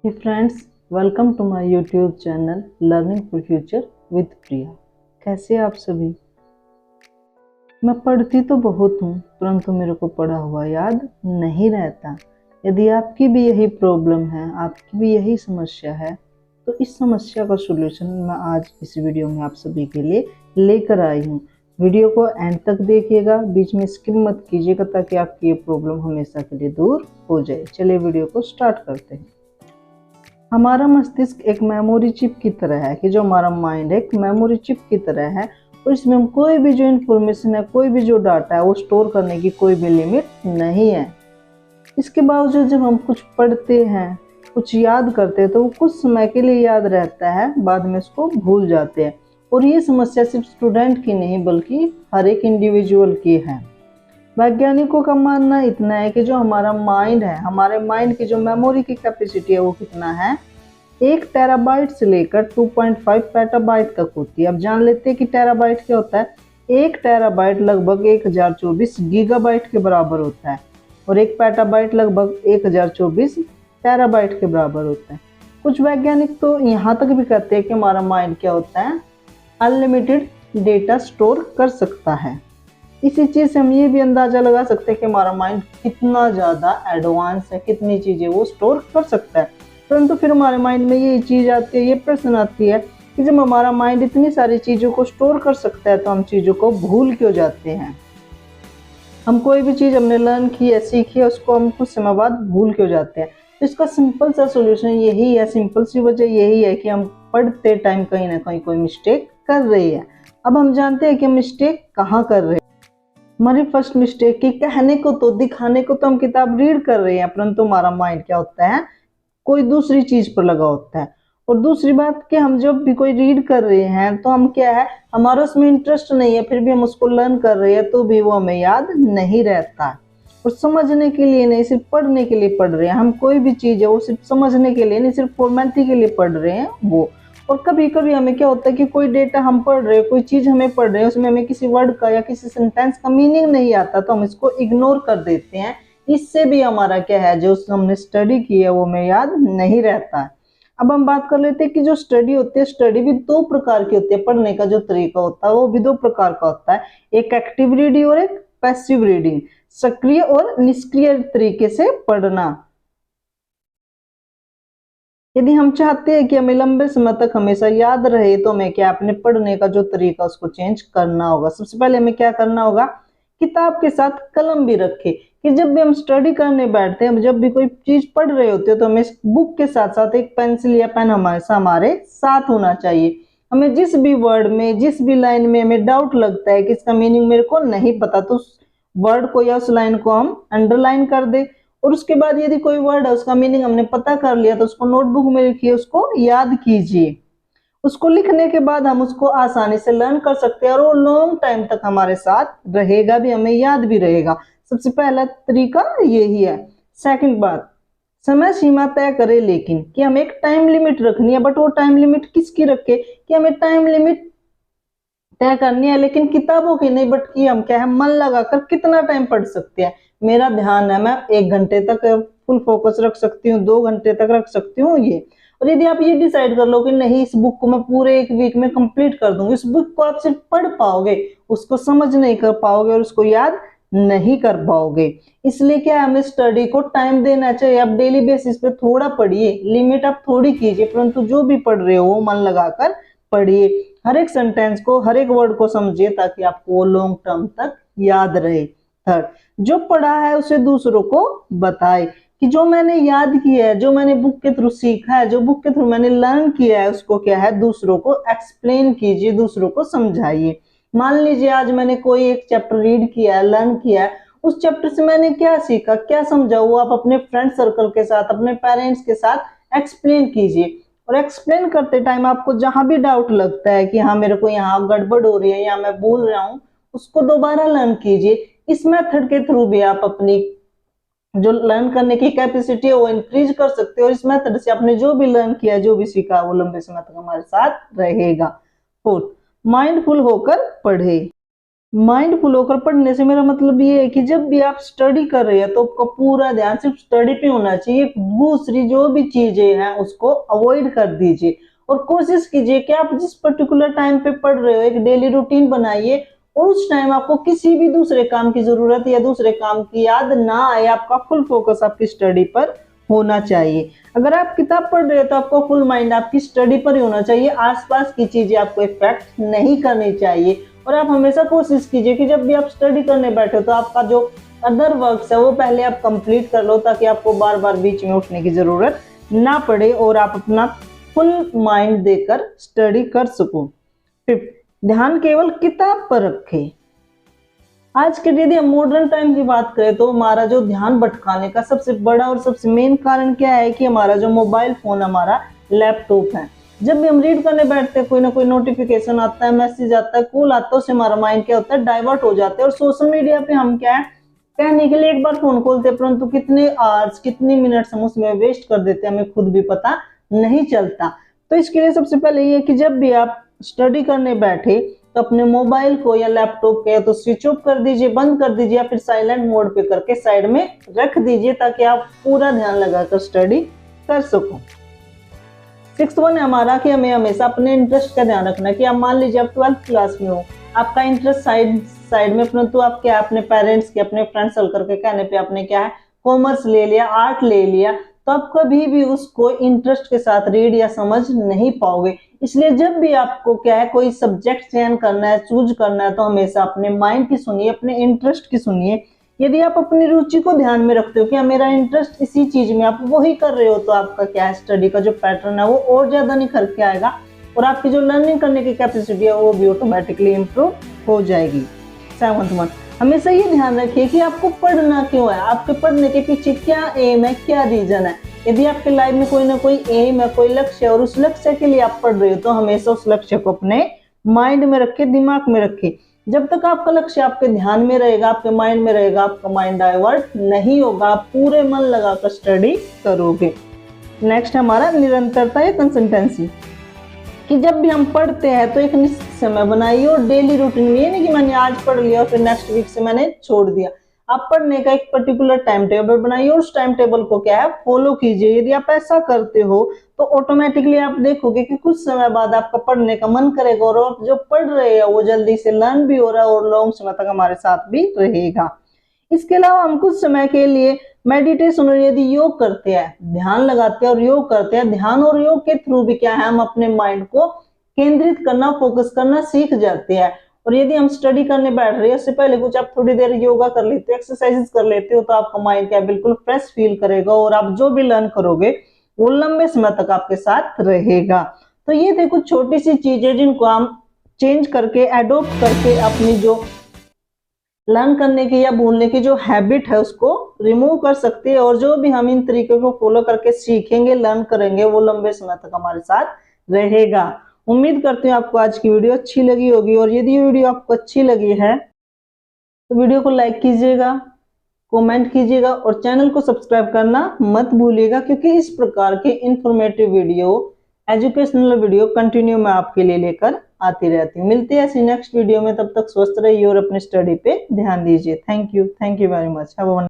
Hey friends, welcome to my YouTube channel Learning for Future with प्रिया। कैसे आप सभी? मैं पढ़ती तो बहुत हूँ परंतु मेरे को पढ़ा हुआ याद नहीं रहता। यदि आपकी भी यही प्रॉब्लम है, आपकी भी यही समस्या है, तो इस समस्या का सलूशन मैं आज इस वीडियो में आप सभी के लिए लेकर आई हूँ। वीडियो को एंड तक देखिएगा, बीच में स्किप मत कीजिएगा ताकि आपकी ये प्रॉब्लम हमेशा के लिए दूर हो जाए। चलिए वीडियो को स्टार्ट करते हैं। हमारा मस्तिष्क एक मेमोरी चिप की तरह है कि जो हमारा माइंड है एक मेमोरी चिप की तरह है और इसमें हम कोई भी जो इन्फॉर्मेशन है, कोई भी जो डाटा है वो स्टोर करने की कोई भी लिमिट नहीं है। इसके बावजूद जब हम कुछ पढ़ते हैं, कुछ याद करते हैं तो वो कुछ समय के लिए याद रहता है, बाद में इसको भूल जाते हैं। और ये समस्या सिर्फ स्टूडेंट की नहीं बल्कि हर एक इंडिविजुअल की है। वैज्ञानिकों का मानना इतना है कि जो हमारा माइंड है, हमारे माइंड की जो मेमोरी की कैपेसिटी है वो कितना है, 1 टेराबाइट से लेकर 2.5 पेटाबाइट तक होती है। अब जान लेते हैं कि टेराबाइट क्या होता है। 1 टेराबाइट लगभग 1024 गीगाबाइट के बराबर होता है और 1 पेटाबाइट लगभग 1024 टेराबाइट के बराबर होता है। कुछ वैज्ञानिक तो यहाँ तक भी कहते हैं कि हमारा माइंड क्या होता है, अनलिमिटेड डेटा स्टोर कर सकता है। इसी चीज़ से हम ये भी अंदाज़ा लगा सकते हैं कि हमारा माइंड कितना ज़्यादा एडवांस है, कितनी चीज़ें वो स्टोर कर सकता है। परंतु फिर हमारे माइंड में ये चीज़ आती है, ये प्रश्न आती है कि जब हमारा माइंड इतनी सारी चीज़ों को स्टोर कर सकता है तो हम चीज़ों को भूल क्यों जाते हैं। हम कोई भी चीज़ हमने लर्न की है, सीखी है, उसको हम कुछ समय बाद भूल क्यों जाते हैं। तो इसका सिंपल सा सोल्यूशन यही है, सिंपल सी वजह यही है कि हम पढ़ते टाइम कहीं ना कहीं कोई मिस्टेक कर रही है। अब हम जानते हैं कि हम मिस्टेक कहाँ कर रहे हैं। हमारी फर्स्ट मिस्टेक की कहने को तो, दिखाने को तो हम किताब रीड कर रहे हैं, परंतु हमारा माइंड क्या होता है, कोई दूसरी चीज पर लगा होता है। और दूसरी बात कि हम जब भी कोई रीड कर रहे हैं तो हम क्या है, हमारा उसमें इंटरेस्ट नहीं है, फिर भी हम उसको लर्न कर रहे हैं तो भी वो हमें याद नहीं रहता। और समझने के लिए नहीं, सिर्फ पढ़ने के लिए पढ़ रहे हैं हम। कोई भी चीज है वो सिर्फ समझने के लिए नहीं, सिर्फ फॉर्मेलिटी के लिए पढ़ रहे हैं वो। और कभी कभी हमें क्या होता है कि कोई डेटा हम पढ़ रहे हैं, कोई चीज हमें पढ़ रहे हैं, उसमें हमें किसी वर्ड का या किसी सेंटेंस का मीनिंग नहीं आता तो हम इसको इग्नोर कर देते हैं। इससे भी हमारा क्या है, जो हमने स्टडी की है वो हमें याद नहीं रहता है। अब हम बात कर लेते हैं कि जो स्टडी होती है, स्टडी भी 2 प्रकार की होती है। पढ़ने का जो तरीका होता है वो भी 2 प्रकार का होता है, एक एक्टिव रीडिंग और एक पैसिव रीडिंग, सक्रिय और निष्क्रिय तरीके से पढ़ना। यदि हम चाहते हैं कि हमें लंबे समय तक हमेशा याद रहे तो हमें क्या, अपने पढ़ने का जो तरीका उसको चेंज करना होगा। सबसे पहले हमें क्या करना होगा, किताब के साथ कलम भी रखें कि जब भी हम स्टडी करने बैठते हैं, जब भी कोई चीज पढ़ रहे होते हैं तो हमें इस बुक के साथ साथ एक पेंसिल या पेन हमेशा हमारे साथ होना चाहिए। हमें जिस भी वर्ड में, जिस भी लाइन में हमें डाउट लगता है कि इसका मीनिंग मेरे को नहीं पता, तो उस वर्ड को या उस लाइन को हम अंडरलाइन कर दे। और उसके बाद यदि कोई वर्ड है उसका मीनिंग हमने पता कर लिया तो उसको नोटबुक में लिखिए, उसको याद कीजिए। उसको लिखने के बाद हम उसको आसानी से लर्न कर सकते हैं और वो लॉन्ग टाइम तक हमारे साथ रहेगा भी, हमें याद भी रहेगा। सबसे पहला तरीका यही है। सेकंड बात, समय सीमा तय करें, लेकिन कि हमें एक टाइम लिमिट रखनी है। बट वो टाइम लिमिट किसकी रखे, कि हमें टाइम लिमिट तय करनी है लेकिन किताबों की नहीं, बट कि हम क्या है, मन लगाकर कितना टाइम पढ़ सकते हैं। मेरा ध्यान है, मैं 1 घंटे तक फुल फोकस रख सकती हूँ, 2 घंटे तक रख सकती हूँ ये। और यदि आप ये डिसाइड कर लो कि नहीं, इस बुक को मैं पूरे 1 वीक में कंप्लीट कर दूंगी, इस बुक को आप सिर्फ पढ़ पाओगे, उसको समझ नहीं कर पाओगे और उसको याद नहीं कर पाओगे। इसलिए क्या है, हमें स्टडी को टाइम देना चाहिए। आप डेली बेसिस पे थोड़ा पढ़िए, लिमिट आप थोड़ी कीजिए, परंतु जो भी पढ़ रहे हो वो मन लगाकर पढ़िए। हर एक सेंटेंस को, हर एक वर्ड को समझिए ताकि आपको लॉन्ग टर्म तक याद रहे। थर्ड, जो पढ़ा है उसे दूसरों को बताए कि जो मैंने याद किया है, जो मैंने बुक के थ्रू सीखा है, जो बुक के थ्रू मैंने लर्न किया है, उसको क्या है, दूसरों को एक्सप्लेन कीजिए, दूसरों को समझाइए। मान लीजिए आज मैंने कोई एक चैप्टर रीड किया है, लर्न किया है, उस चैप्टर से मैंने क्या सीखा, क्या समझा, वो आप अपने फ्रेंड सर्कल के साथ, अपने पेरेंट्स के साथ एक्सप्लेन कीजिए। और एक्सप्लेन करते टाइम आपको जहां भी डाउट लगता है कि हाँ मेरे को यहाँ गड़बड़ हो रही है या मैं भूल रहा हूँ, उसको दोबारा लर्न कीजिए। इस मेथड के थ्रू भी आप अपनी जो लर्न करने की कैपेसिटी है वो इंक्रीज कर सकते हो और इस मेथड से आपने जो भी लर्न किया, जो भी सीखा, वो लंबे समय तक हमारे साथ रहेगा। फोर्थ, माइंडफुल होकर पढ़े। माइंडफुल होकर पढ़ने से मेरा मतलब ये है कि जब भी आप स्टडी कर रहे हैं तो आपका पूरा ध्यान सिर्फ स्टडी पे होना चाहिए, दूसरी जो भी चीजें हैं उसको अवॉइड कर दीजिए और कोशिश कीजिए कि आप जिस पर्टिकुलर टाइम पे पढ़ रहे हो एक डेली रूटीन बनाइए और उस टाइम आपको किसी भी दूसरे काम की जरूरत या दूसरे काम की याद ना आए, आपका फुल फोकस आपकी स्टडी पर होना चाहिए। अगर आप किताब पढ़ रहे हो तो आपको फुल माइंड आपकी स्टडी पर ही होना चाहिए, आसपास की चीजें आपको इफेक्ट नहीं करनी चाहिए। और आप हमेशा कोशिश कीजिए कि जब भी आप स्टडी करने बैठे तो आपका जो अदर वर्क्स है वो पहले आप कंप्लीट कर लो, ताकि आपको बार बार बीच में उठने की जरूरत ना पड़े और आप अपना फुल माइंड देकर स्टडी कर सको। फिफ्थ, ध्यान केवल किताब पर रखें। आज के यदि हम मॉडर्न टाइम की बात करें तो हमारा जो ध्यान भटकाने का सबसे बड़ा और सबसे मेन कारण क्या है कि हमारा जो मोबाइल फोन, हमारा लैपटॉप है। जब भी हम रीड करने बैठते हैं कोई ना कोई नोटिफिकेशन आता है, मैसेज आता है, कॉल आता है, उससे हमारा माइंड क्या होता है, डाइवर्ट हो जाता है। और सोशल मीडिया पे हम क्या है, कहने के लिए एक बार फोन खोलते हैं परंतु कितने आवर्स कितनी मिनट्स हम उसमें वेस्ट कर देते हैं हमें खुद भी पता नहीं चलता। तो इसके लिए सबसे पहले ये कि जब भी आप स्टडी करने बैठे तो अपने मोबाइल को या लैपटॉप के तो स्विच ऑफ कर दीजिए, बंद कर दीजिए, या फिर साइलेंट मोड पे करके साइड में रख दीजिए ताकि आप पूरा ध्यान लगाकर स्टडी कर सको। सिक्स्थ वन है हमारा कि हमें हमेशा अपने इंटरेस्ट का ध्यान रखना है कि आप मान लीजिए आप 12th क्लास में हो, आपका इंटरेस्ट साइड में, परंतु आप क्या अपने पेरेंट्स के अपने फ्रेंड सर्कल के कहने पे आपने क्या है कॉमर्स ले लिया, आर्ट ले लिया, तो आप कभी भी उसको इंटरेस्ट के साथ रीड या समझ नहीं पाओगे। इसलिए जब भी आपको क्या है कोई सब्जेक्ट चयन करना है, चूज करना है, तो हमेशा अपने माइंड की सुनिए, अपने इंटरेस्ट की सुनिए। यदि आप अपनी रुचि को ध्यान में रखते हो कि मेरा इंटरेस्ट इसी चीज में, आप वही कर रहे हो, तो आपका क्या है स्टडी का जो पैटर्न है वो और ज्यादा निखर के आएगा और आपकी जो लर्निंग करने की कैपेसिटी है वो भी ऑटोमेटिकली इंप्रूव हो जाएगी। सेवंथ वन, हमेशा ये ध्यान रखिए कि आपको पढ़ना क्यों है, आपके पढ़ने के पीछे क्या एम है, क्या रीजन है। यदि आपके लाइफ में कोई ना कोई एम है, कोई लक्ष्य है और उस लक्ष्य के लिए आप पढ़ रहे हो, तो हमेशा उस लक्ष्य को अपने माइंड में रखे, दिमाग में रखे। जब तक आपका लक्ष्य आपके ध्यान में रहेगा, आपके माइंड में रहेगा, आपका माइंड डाइवर्ट नहीं होगा, आप पूरे मन लगाकर स्टडी करोगे। नेक्स्ट हमारा निरंतरता या कंसिस्टेंसी, कि जब भी हम पढ़ते हैं तो एक निश्चित समय बनाइए और डेली रूटीन में, ये नहीं कि मैंने आज पढ़ लिया और फिर नेक्स्ट वीक से मैंने छोड़ दिया। आप पढ़ने का एक पर्टिकुलर टाइम टेबल बनाइए और उस टाइम टेबल को क्या है फॉलो कीजिए। यदि आप ऐसा करते हो तो ऑटोमेटिकली आप देखोगे कि कुछ समय बाद आपका पढ़ने का मन करेगा और आप जो पढ़ रहे हैं वो जल्दी से लर्न भी हो रहा है और लॉन्ग समय तक हमारे साथ भी रहेगा। इसके अलावा हम कुछ समय के लिए मेडिटेशन और यदि योग करते हैं, ध्यान लगाते हैं और योग करते हैं, ध्यान और योग के थ्रू भी क्या है हम अपने माइंड को केंद्रित करना, फोकस करना सीख जाते हैं। और यदि हम स्टडी करने बैठ रहे हैं उससे पहले कुछ आप थोड़ी देर योगा कर लेते हो, एक्सरसाइजेस कर लेते हो, तो आपका माइंड क्या बिल्कुल फ्रेश फील करेगा और आप जो भी लर्न करोगे वो लंबे समय तक आपके साथ रहेगा। तो ये थे कुछ छोटी सी चीजें जिनको हम चेंज करके, एडोप्ट करके अपनी जो लर्न करने की या भूलने की जो हैबिट है उसको रिमूव कर सकते हैं। और जो भी हम इन तरीकों को फॉलो करके सीखेंगे, लर्न करेंगे, वो लंबे समय तक हमारे साथ रहेगा। उम्मीद करती हूँ आपको आज की वीडियो अच्छी लगी होगी और यदि ये वीडियो आपको अच्छी लगी है तो वीडियो को लाइक कीजिएगा, कमेंट कीजिएगा और चैनल को सब्सक्राइब करना मत भूलिएगा, क्योंकि इस प्रकार के informative video, educational video continue मैं आपके लिए लेकर आती रहती हूँ। मिलते हैं ऐसी नेक्स्ट वीडियो में, तब तक स्वस्थ रहिए और अपने स्टडी पे ध्यान दीजिए। Thank you very much. Have a